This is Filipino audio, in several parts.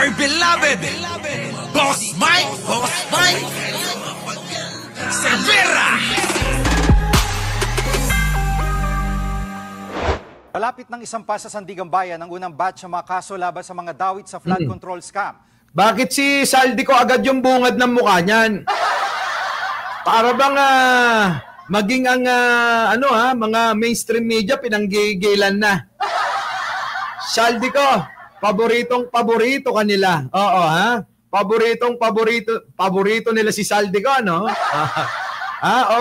my beloved Boss Mike Cervera. Malapit ng isang pa sa Sandigan Bayan ang unang batch ng mga kaso laban sa mga dawit sa flood control scam. Bakit si Saldico agad yung bungad ng mukha niyan? Para bang maging ang mga mainstream media pinanggigilan na. Saldico, paborito kanila. Oo, ha? Paborito nila si Saldico, no?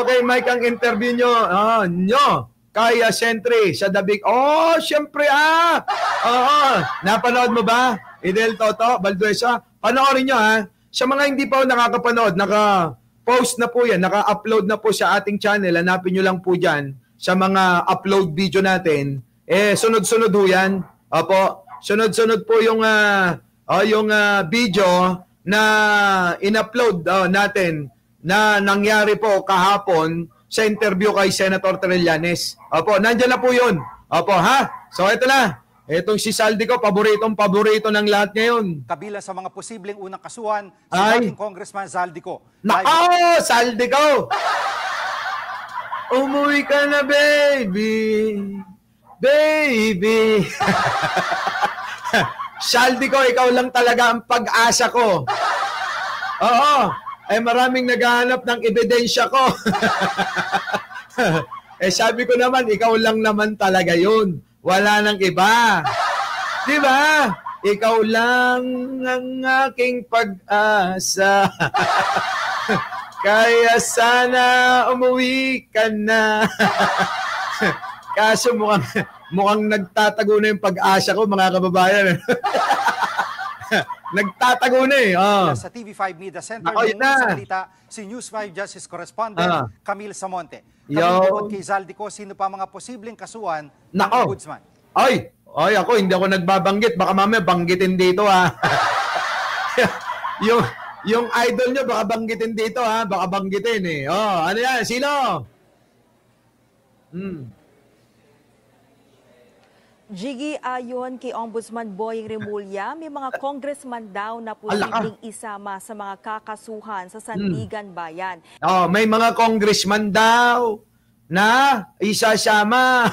Okay, Mike, ang interview nyo. Kaya Sentry sa Dabig. Oh, syempre Oo. Napanood mo ba? Idel Toto, Balduesa. Panoorin nyo Sa mga hindi pa nakakapanood, naka-post na po yan, naka-upload na po sa ating channel. Hanapin nyo lang po dyan sa mga upload video natin. Sunod-sunod ho yan. Opo. Sunod-sunod po yung video na in-upload natin na nangyari po kahapon sa interview kay Senator Trillanes. Opo, nandiyan na po yun. Opo, ha? So, ito na. Itong si Saldico, paborito ng lahat ngayon. Kabilang sa mga posibleng unang kasuhan, si dating Congressman Saldico. Nako, Saldico! Umuwi ka na, baby. Baby. Saldico, ikaw lang talaga ang pag-asa ko. Oo. Maraming naghahanap ng ebidensya ko. Sabi ko naman, ikaw lang naman talaga yun. Wala nang iba. Di ba? Ikaw lang ang aking pag-asa. Kaya sana umuwi ka na. Kaso mukhang nagtatago na yung pag-asa ko, mga kababayan. Nagtatago na Sa TV5 Media Center, sa salita si News 5 Justice Correspondent Camille Samonte. Bukod kay Saldico, sino pa mga posibleng kasuhan ng Ombudsman? Ay, ako hindi ako nagbabanggit. Baka mamaya banggitin dito yung idol nyo baka banggitin dito baka banggitin ano yan? Sino? Jiggy, ayon kay Ombudsman Boying Remulla, may mga congressman daw na posibleng isama sa mga kakasuhan sa Sandigan Bayan. May mga congressman daw na isasama.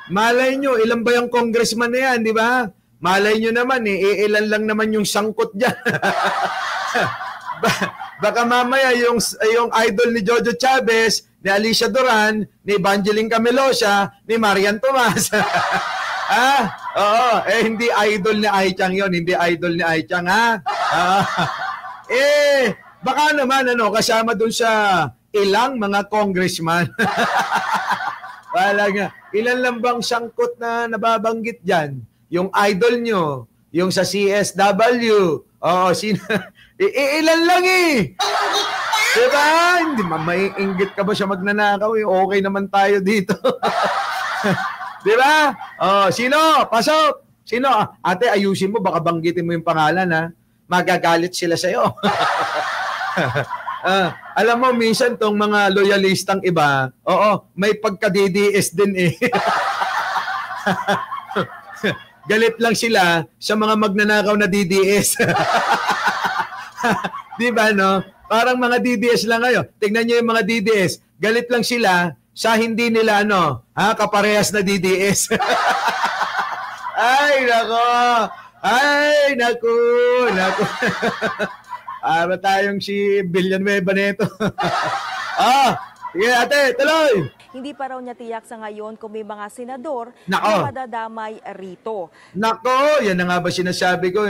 Malay nyo, ilan ba yung congressman na yan, di ba? Malay nyo naman, ilan lang naman yung sangkot dyan. Baka mamaya yung idol ni Jojo Chavez, ni Alicia Duran, ni Evangeline Camelosa, ni Marian Tomas. Oo. Hindi idol ni Aichang yon, hindi idol ni Aichang, baka naman, kasama dun sa ilang mga congressman. Wala nga. Ilan lang bang sangkot na nababanggit dyan? Yung idol nyo, yung sa CSW, sino? Ilan lang Diba? Hindi maiinggit ka ba siya magnanakaw? Okay naman tayo dito. Diba? Sino? Pasok! Sino? Ate, ayusin mo. Baka banggitin mo yung pangalan, Magagalit sila sa'yo. Alam mo, minsan tong mga loyalistang iba, may pagka-DDS din Galit lang sila sa mga magnanakaw na DDS. Diba, no? Parang mga DDS lang kayo. Tingnan nyo yung mga DDS. Galit lang sila sa hindi nila, kaparehas na DDS. Ay, nako. Para tayong si Villanueva neto. Sige, ate, tuloy. Hindi pa raw niya tiyak sa ngayon kung may mga senador na madadamay rito. Nako, yan na nga ba sinasabi ko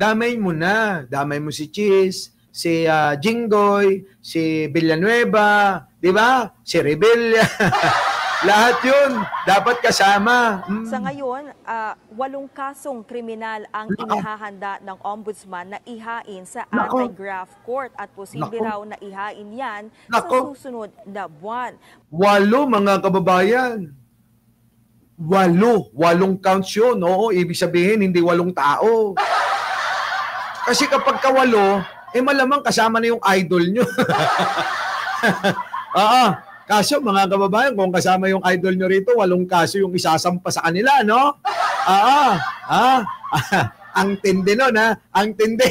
Damay mo na. Damay mo si Cheese, si Jinggoy, si Villanueva, di ba? Si Rebella. Lahat yun. Dapat kasama. Sa ngayon, 8 kasong kriminal ang inihahanda ng Ombudsman na ihain sa anti-graft court at posible raw na ihain yan sa susunod na buwan. 8, mga kababayan. 8 counts yun. Oo, ibig sabihin, hindi 8 tao. Kasi kapag ka-8, malamang kasama na yung idol nyo. Kaso mga kababayan, kung kasama yung idol nyo rito, 8 kaso yung isasampa sa kanila, no? Ang tindi nun, ha? Ang tindi.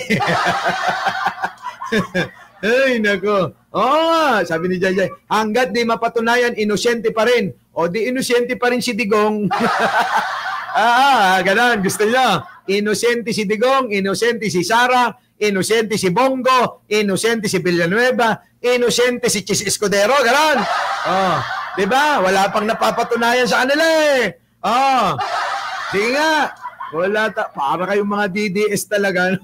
Ay, nako. Sabi ni Jai, hanggat di mapatunayan, inosente pa rin. O di inosente pa rin si Digong. Ganun. Gusto niyo? Inosente si Digong, inosente si Sara, inosente si Bongo, inosente si Villanueva, inosente si Chis Escudero. Ganun. Diba? Wala pang napapatunayan sa kanila eh. Sige nga. Para kayong mga DDS talaga. No?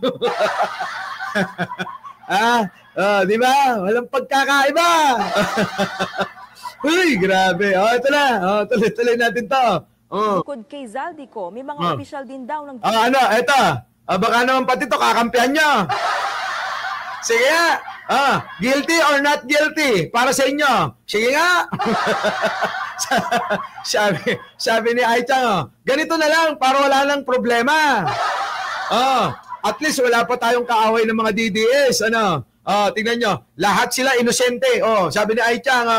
Di ba? Walang pagkakaiba. Uy, grabe. Ito na. Tuloy natin to. Bukod kay Zaldico, may mga opisyal din daw ng... Ito. Baka naman pati to kakampihan nyo. Sige nga. Guilty or not guilty? Para sa inyo. Sige nga. sabi ni Aichang, ganito na lang para wala nang problema. At least wala pa tayong kaaway ng mga DDS. Tingnan nyo, lahat sila inosente. Sabi ni Aichang,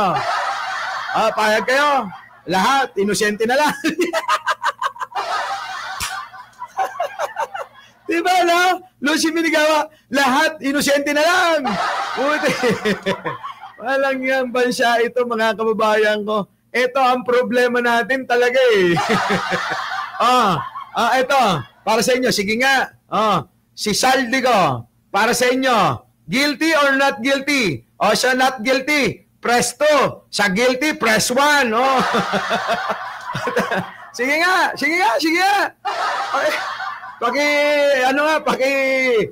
payag kayo. Lahat, inosente na lang. Diba, no? Lucy Minigawa, lahat inosente na lang. Walang yang bansa ito, mga kababayan ko. Ito ang problema natin talaga eh. Ito, para sa inyo, sige nga. Si Saldico, para sa inyo, guilty or not guilty? Siya not guilty, press 2. Sa guilty, press 1. Sige nga. Okay.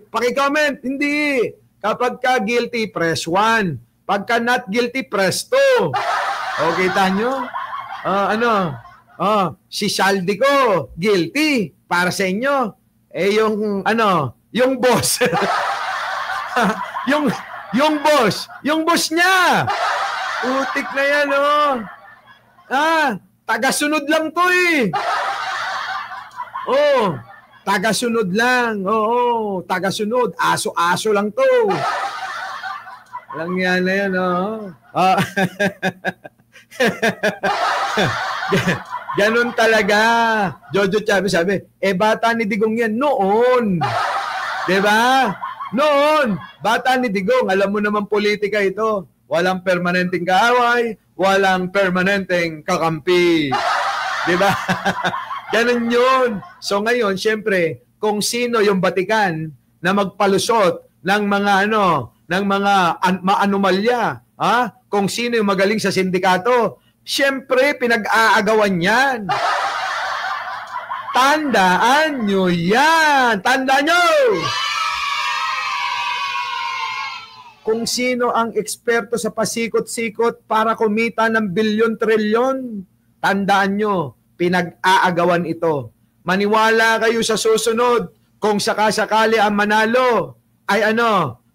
Paki-comment. Hindi. Kapag ka guilty, press 1. Pagka not guilty, press 2. Okay, tanyo? Si Saldico, guilty. Para sa inyo. Yung boss. yung boss niya. Utik na yan, tagasunod lang to eh. Tagasunod lang. Tagasunod. Aso-aso lang to. Walang yan na yan, Ganon talaga. Jojo Chavez sabi, bata ni Digong yan noon. Diba? Noon. Bata ni Digong. Alam mo naman politika ito. Walang permanenteng kaaway. Walang permanenteng kakampi. Diba? Ganon yun. So ngayon, syempre, kung sino yung batikan na magpalusot ng mga maanomalya, kung sino yung magaling sa sindikato, syempre, pinag-aagawan yan. Tandaan nyo yan. Tandaan nyo! Kung sino ang eksperto sa pasikot-sikot para kumita ng bilyon-trilyon, tandaan nyo, pinag-aagawan ito. Maniwala kayo sa susunod. Kung sakasakali ang manalo, ay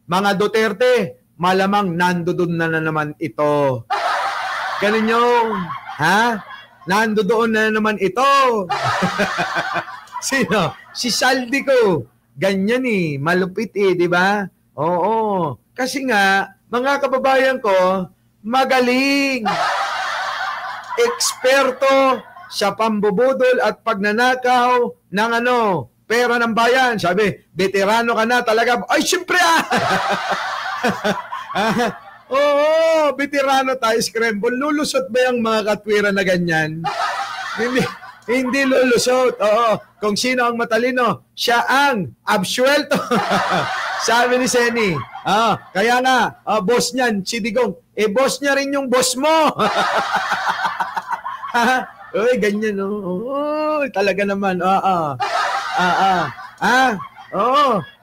mga Duterte, malamang nandoon na naman ito. Ganun yung, nandoon na naman ito. Sino? Si Saldico. Ganyan eh, malupit eh, di ba? Oo. Kasi nga, mga kababayan ko, magaling. Eksperto sa pambubudol at pagnanakaw ng pera ng bayan. Sabi, veterano ka na talaga. Ay, syempre Oo, veterano tayo, scramble. Lulusot ba yung mga katwiran na ganyan? Hindi lulusot. Oo, kung sino ang matalino, siya ang absuelto. Sabi ni Seni. Kaya nga, boss niyan, si Digong. Boss niya rin yung boss mo. Uy, ganyan, talaga naman.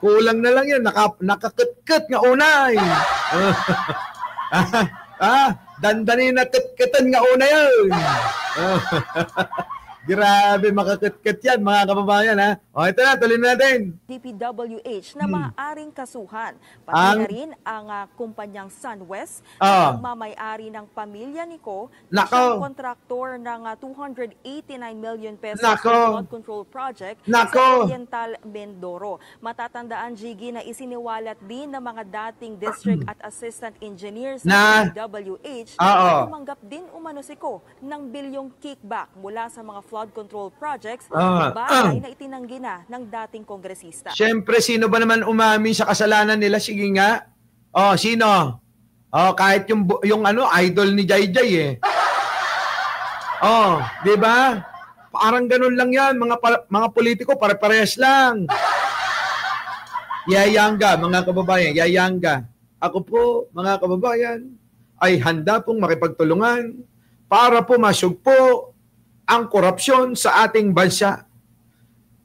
Kulang na lang yan. Nakakit-kit nga unay. Dandanin na kit-kitan nga una yun. Grabe, makakit-kit yan, mga kababayan, ito na, tuloy natin. DPWH na maaaring kasuhan. Pati na rin ang kumpanyang SunWest na mamay-ari ng pamilya ni Ko, isang kontraktor ng 289 million pesos sa flood control project sa Oriental Mindoro. Matatandaan, Jiggy, na isiniwalat din ng mga dating district at assistant engineers sa DPWH na tumanggap din umano si Ko ng bilyong kickback mula sa mga flood flood control projects, bagay na itinanggi na ng dating kongresista. Siyempre, sino ba naman umamin sa kasalanan nila? Sige nga. Sino? Kahit yung idol ni Jayjay eh. Di ba? Parang ganun lang yan. Mga politiko, pare-parehas lang. Yayanga, mga kababayan, yayanga. Ako po, mga kababayan, ay handa pong makipagtulungan para po masugpo ang korupsyon sa ating bansa.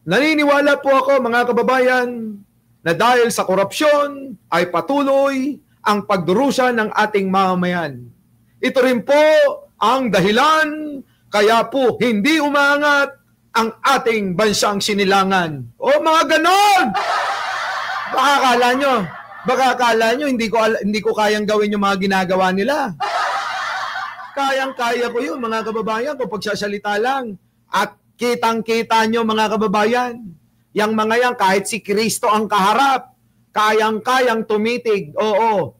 Naniniwala po ako, mga kababayan, na dahil sa korupsyon ay patuloy ang pagdurusa ng ating mamamayan. Ito rin po ang dahilan kaya po hindi umangat ang ating bansang sinilangan. Mga ganon! Baka akala nyo hindi ko kayang gawin yung mga ginagawa nila. Kayang-kaya ko yun, mga kababayan, kung pagsasalita lang. At kitang-kita nyo, mga kababayan, yang mga yan, kahit si Kristo ang kaharap, kayang-kayang tumitig,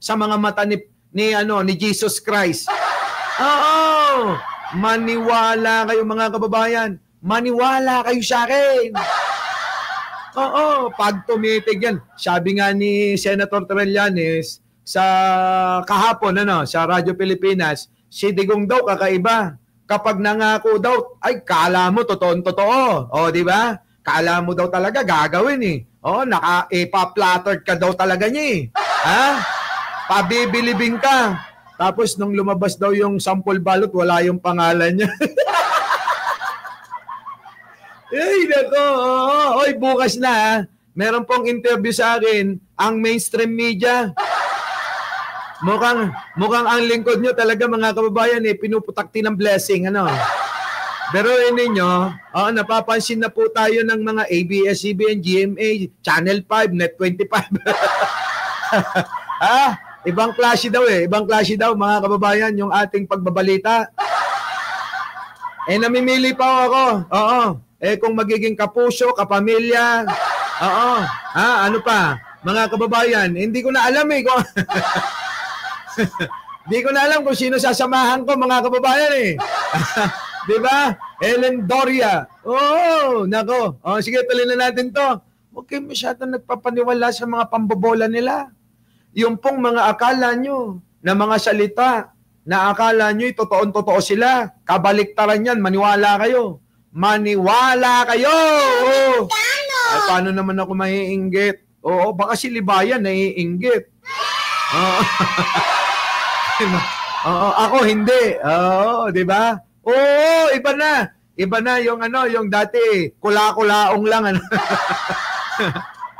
sa mga mata ni Jesus Christ. Maniwala kayo, mga kababayan. Maniwala kayo sa akin. Pag tumitig yan. Sabi nga ni Senator Trillanes sa kahapon, sa Radyo Pilipinas, si Digong daw kakaiba. Kapag nangako daw, ay kala mo totoo. Di ba? Kala mo daw talaga gagawin eh. Ipa-flattered ka daw talaga niya eh. Pabibilibing ka. Tapos nung lumabas daw yung sample ballot, wala yung pangalan niya. Ay, nako. Bukas na. Meron pong interview sa akin ang mainstream media. Mukhang ang lingkod nyo talaga, mga kababayan, pinuputakti ng blessing. Pero ninyo, napapansin na po tayo ng mga ABS-CBN, GMA, Channel 5, Net 25. Ibang klase daw Ibang klase daw, mga kababayan, yung ating pagbabalita. Namimili pa ako. Kung magiging kapuso, kapamilya, ano pa, mga kababayan, hindi ko na alam kung hindi ko na alam kung sino sasamahan ko, mga kababayan Di ba? Ellen Doria. Nako. Sige, tuloy na natin to. Huwag kayo masyadong nagpapaniwala sa mga pambobola nila. Yung pong mga akala nyo na mga salita na akala nyo totoon-totoo sila, kabaliktaran yan, maniwala kayo. Maniwala kayo! Ay, paano naman ako maiinggit? Baka si Libayan naiinggit. Ako hindi. Di ba? Iba na. Iba na yung dati, kula-kulaong lang.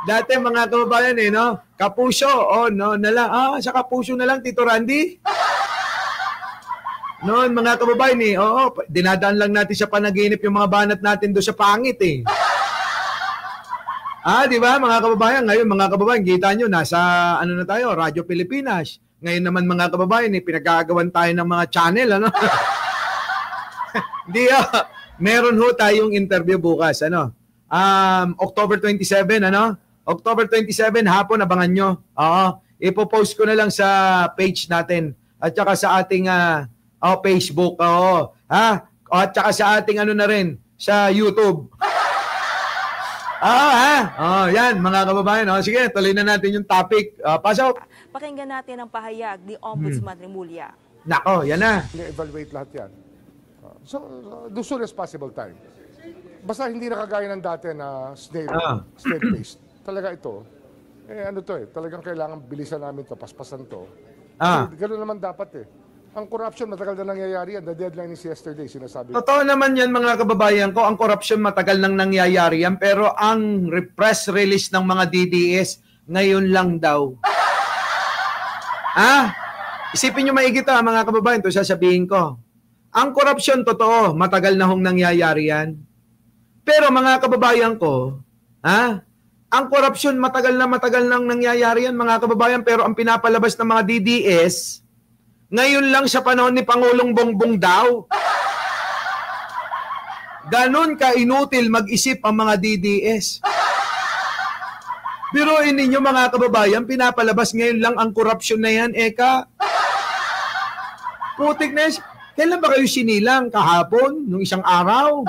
Dati, mga kababayan kapuso, na lang. Sa kapuso na lang, Tito Randy. Noon, mga kababayan, dinadaan lang natin sa panaginip yung mga banat natin doon sa pangit di ba, mga kababayan? Ngayon, mga kababayan, kita nyo, nasa, na tayo, Radyo Pilipinas. Ngayon naman, mga kababayan, pinagagawan tayo ng mga channel, Hindi, meron tayong interview bukas, October 27, October 27, hapon, abangan nyo. Ipopost ko na lang sa page natin at saka sa ating Facebook. At saka sa ating na rin, sa YouTube. Yan, mga kababayan. Sige, tuloy na natin yung topic. Pasok. Pakinggan natin ang pahayag ni Ombudsman Remulla. Nako, yan na. I-evaluate lahat yan. So, the soonest possible time. Basta hindi na kagaya ng dati na snail-based. Talaga ito, talagang kailangan bilisan namin to, paspasan to. Ganoon naman dapat Ang corruption matagal na nangyayari yan. The deadline is yesterday, sinasabi. Totoo naman yan, mga kababayan ko. Ang corruption matagal nang nangyayari yan. Pero ang press release ng mga DDS, ngayon lang daw. Isipin nyo maigit mga kababayan. Ito sasabihin ko. Ang corruption, totoo. Matagal na hong nangyayari yan. Pero mga kababayan ko, ang corruption matagal nang nangyayari yan, mga kababayan. Pero ang pinapalabas ng mga DDS, ngayon lang sa panahon ni Pangulong Bongbong daw. Ganon ka-inutil mag-isip ang mga DDS. Biruin ninyo, mga kababayan, pinapalabas ngayon lang ang korupsyon na yan, Putik na yan. Kailan ba kayo sinilang? Kahapon? Nung isang araw?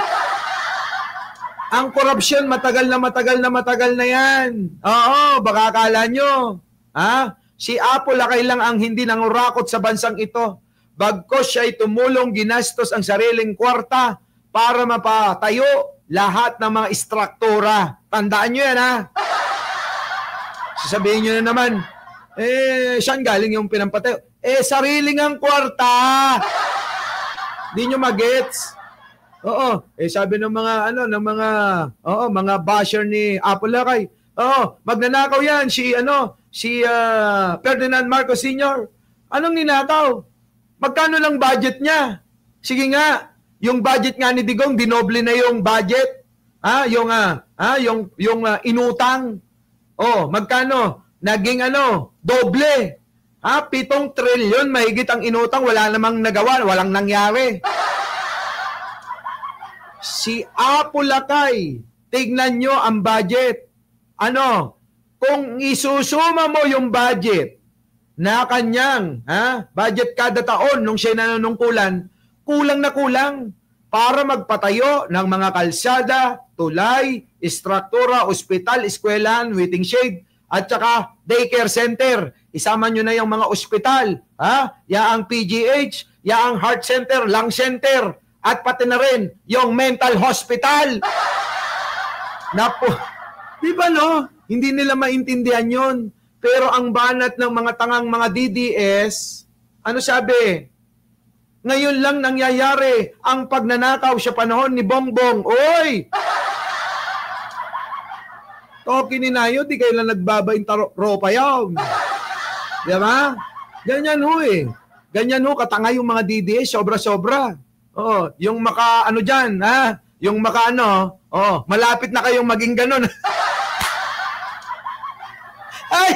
Ang korupsyon, matagal na yan. Oo, baka akala nyo. Ha? Si Apo Lakay lang ang hindi nangurakot sa bansang ito. Bagkos siya ay tumulong, ginastos ang sariling kwarta para mapatayo lahat ng mga istruktura. Tandaan nyo yan, ha? Sasabihin nyo na naman, saan galing yung pinampatayo? Sariling ang kwarta. Di nyo magets. Oo, sabi ng mga mga basher ni Apo Lakay. Oo, magnanakaw yan si Ferdinand Marcos Sr. Anong ninakaw? Magkano lang budget niya? Sige nga, yung budget nga ni Digong dinoble na yung budget. Yung inutang. Oh, magkano? Naging doble. 7 trilyon mahigit ang inutang, wala namang nagawa, walang nangyari. Si Apo Lakay, tignan nyo ang budget. Kung isusuma mo yung budget na kanyang budget kada taon nung siya nanunungkulan, kulang na kulang para magpatayo ng mga kalsada, tulay, istruktura, ospital, eskwelahan, waiting shade, at saka daycare center. Isama nyo na yung mga ospital, yaang PGH, yaang heart center, lung center, at pati na rin yung mental hospital. Napo, di ba no? Hindi nila maintindihan yon. Pero ang banat ng mga tangang mga DDS, sabi? Ngayon lang nangyayari ang pagnanakaw sa panahon ni Bongbong. Oy! Toki ni Nayo, di kayo lang nagbabaing ropa yun. Di ba? Ganyan ho eh. Ganyan ho, katanga yung mga DDS, sobra-sobra. Yung dyan, yung malapit na kayong maging ganon. Ay!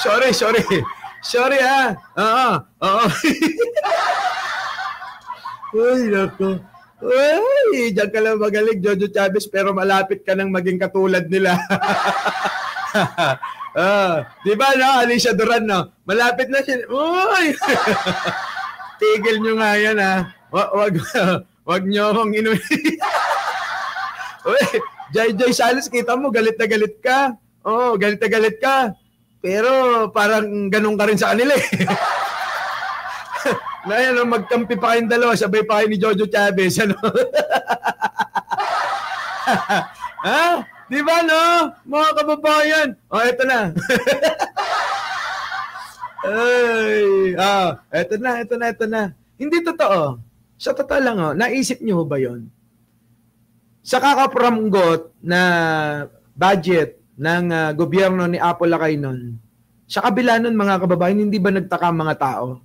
Sorry. Sorry, Oo. Uy, naku. Uy, diyan ka lang magaling, Jojo Chavez, pero malapit ka nang maging katulad nila. Di ba, no? Alicia Duran, no? Malapit na siya. Uy! Tigil nyo nga yan, ha? Wag nyo akong inuwi. Uy, Jay Salas, kita mo, galit na galit ka. Oo, galit na galit ka. Pero parang ganun ka rin sa kanila, eh. Na magkampi pa kayong dalawa, sabay pa kayo ni Jojo Chavez, Di ba, no? Mga kababayan. Eto na. Eto na. Hindi totoo. Sa totoo lang, naisip niyo ba yon? Sa kakapramgot na budget ng gobyerno ni Apo Lakay nun, sa kabila nun, mga kababayan, hindi ba nagtaka mga tao?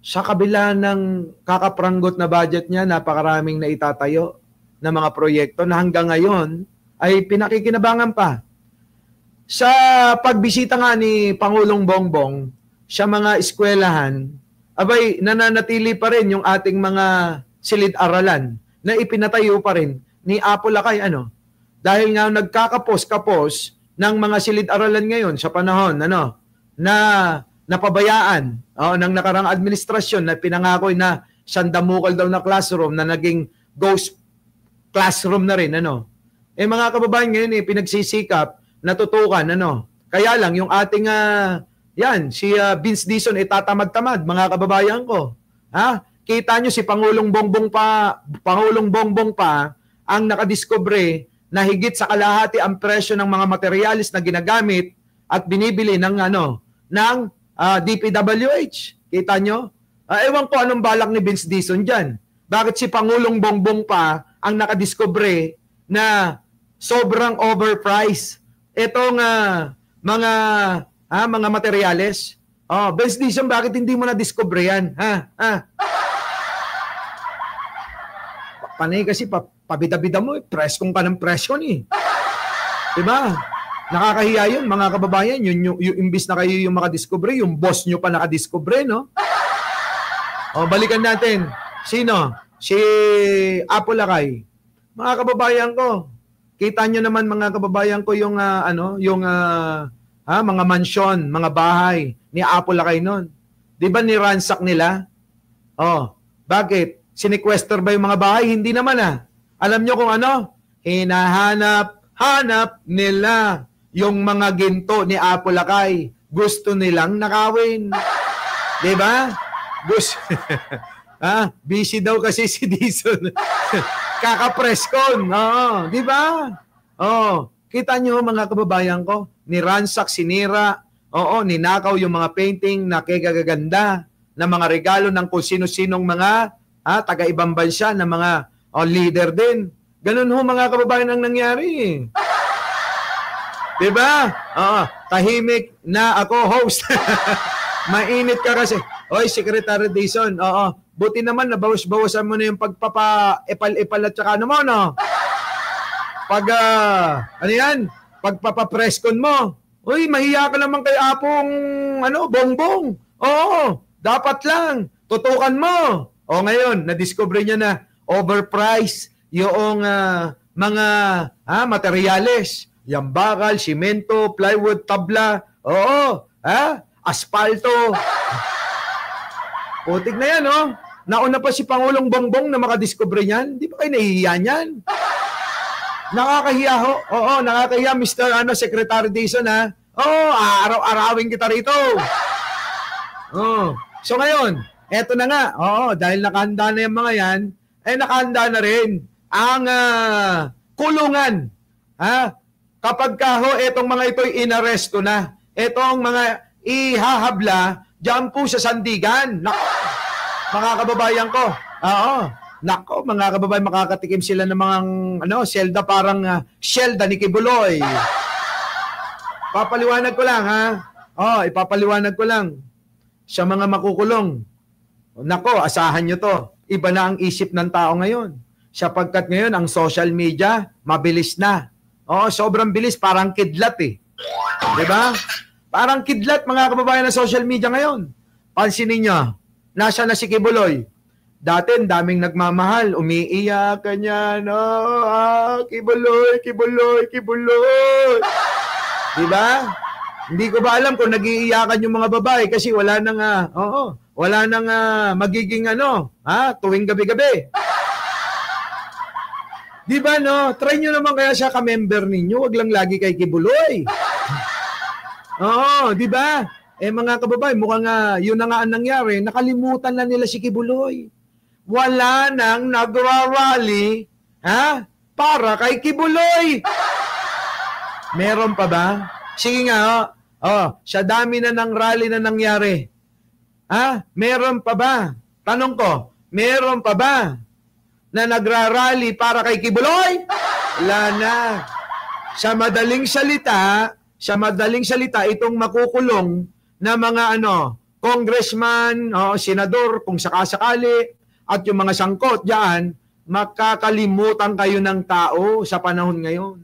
Sa kabila ng kakaprangot na budget niya, napakaraming na itatayo na mga proyekto na hanggang ngayon ay pinakikinabangan pa. Sa pagbisita nga ni Pangulong Bongbong sa mga eskwelahan, abay, nananatili pa rin yung ating mga silid-aralan na ipinatayo pa rin ni Apo Lakay. Dahil nga nagkakapos-kapos ng mga silid-aralan ngayon sa panahon na napabayaan ng nakarang administrasyon na pinangakoy na sandamukal daw na classroom na naging ghost classroom na rin. Mga kababayan ngayon pinagsisikap natutukan. Kaya lang yung ating si Vince Dizon tatamad-tamad, mga kababayan ko. Kita nyo si Pangulong Bongbong pa ang nakadiskubre na higit sa kalahati ang presyo ng mga materialis na ginagamit at binibili ng DPWH. Kita nyo? Ewan ko anong balak ni Vince Dizon dyan. Bakit si Pangulong Bongbong pa ang nakadiskubre na sobrang overpriced itong mga materyales? Vince Dizon, bakit hindi mo na-discover yan? Panay kasi pabida-bida mo, preskong ka ng presko ni. Diba? Nakakahiya yun, mga kababayan. Yung imbis na kayo yung makadiscover, yung boss nyo pa nakadiscover, no? Balikan natin. Sino? Si Apo Lakay. Mga kababayan ko, kita nyo naman mga kababayan ko yung mga mansyon, mga bahay ni Apo Lakay nun. Di ba ni-ransack nila? Bakit? Sinequester ba yung mga bahay? Hindi naman . Alam nyo kung ano? Hinahanap nila yung mga ginto ni Apo Lakay. Gusto nilang nakawin. Diba? Gusto. Busy daw kasi si Dison. Kaka-preskon. Oo, diba? Oo. Kita nyo mga kababayan ko, niransak, sinira, ninakaw yung mga painting na kagaganda, na mga regalo ng kung sino-sinong mga taga-ibang bansa, na mga leader din. Ganun ho mga kababayan ang nangyari. Diba? Tahimik na ako host. Mainit ka kasi. Oy, Secretary Dison, buti naman nabawas-bawasan mo na yung pagpapa-epal-epal at saka ano mo, no? Pag, ano yan? Pagpapapreskon mo. Uy, mahiya ka naman kay Apong, bongbong. Oo, dapat lang. Tutukan mo. O ngayon, nadiscover niya na overpriced yung mga materyales. Yung bakal, simento, plywood, tabla. Oo, asfalto. Putik na yan, oh. Nauna pa si Pangulong Bongbong na makadiscover niyan. Di ba kayo nahihiya niyan? Nakakahiya ho. Oo, nakakahiya, Mr. Secretary Dison, ha? Oo, araw-arawin kita rito. So ngayon, eto na nga. Oo, dahil nakahanda na yung mga yan, nakahanda na rin ang kulungan. Kapag ho, etong mga ito'y inaresto na, etong mga ihahabla, diyan po sa Sandigan. Nako, mga kababayan ko. Oo. Nako, mga kababayan, makakatikim sila ng mga selda parang selda ni Kibuloy. Papaliwanag ko lang, ha? Ipapaliwanag ko lang sa mga makukulong. Nako, asahan nyo to. Iba na ang isip ng tao ngayon. Sapagkat ngayon, ang social media, mabilis na. Sobrang bilis, parang kidlat eh. Diba? Parang kidlat, mga kababayan, ng social media ngayon. Pansinin nyo, nasa na si Kibuloy. Dati, daming nagmamahal, umiiyak, kanya, Kibuloy, Kibuloy, Kibuloy. Diba? Hindi ko ba alam kung nag-iiyakan yung mga babae kasi wala nang, wala nang magiging tuwing gabi-gabi. Diba, no? Try nyo naman kaya siya ka-member ninyo, wag lang lagi kay Kibuloy. Oo, di ba? Mga kababayan, mukhang yun na nga ang nangyari. Nakalimutan na nila si Kibuloy. Wala nang nagra-rally para kay Kibuloy. Meron pa ba? Sige nga, sa dami na ng rally na nangyari. Meron pa ba? Tanong ko, meron pa ba na nagra-rally para kay Kibuloy? Wala na. Sa madaling salita, itong makukulong na mga congressman, senador, kung sakasakali, at yung mga sangkot diyan, makakalimutan kayo ng tao sa panahon ngayon.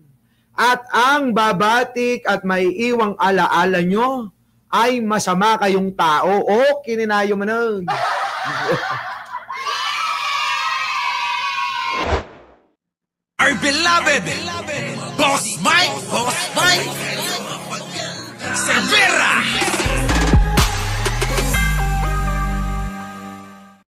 At ang babatik at may iwang alaala nyo ay masama kayong tao. Kininayo mo na. Our beloved Boss Mike Severa.